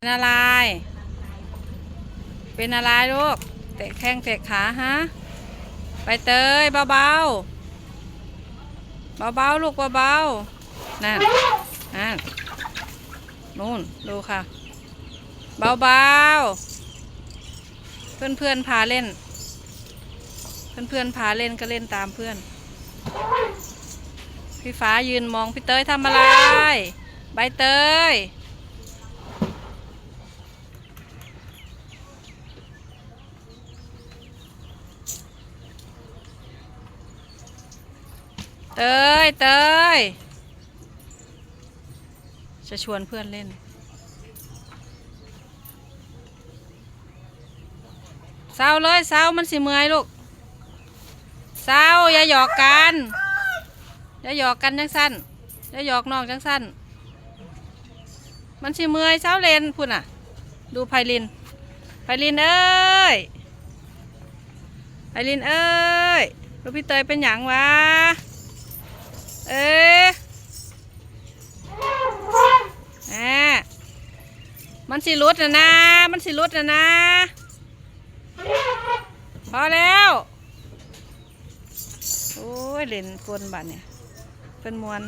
เป็นอะไร เป็นอะไรลูกเตะแข้งเตะขาฮะไปเตยเบาเบาเบาเบาๆลูกเบาๆนั่นนั่นนู่นดูค่ะเบาเบาเพื่อนเพื่อนพาเล่น เพื่อนเพื่อนพาเล่นก็เล่นตามเพื่อนพี่ฟ้ายืนมองพี่เตยทำอะไรใบเตยเตยเตยจะชวนเพื่อนเล่นเศร้าเลยเศร้ามันสิเมื่อยลูกเศร้าอย่าหยอกกันอย่าหยอกกันจังสั้นอย่าหยอกน้องจังสั้นมันสิเมื่อยเศร้าเล่นพุ่นอ่ะดูไพลินไพลินเอ้ยไพลินเอ้ยลูกพี่เตยเป็นหยังวะเอ๊ะแหมมันสิรุดนะมันสิรุดนะพอแล้วโอ้ยเล่นกลบัดเนี่ยเป็นมวน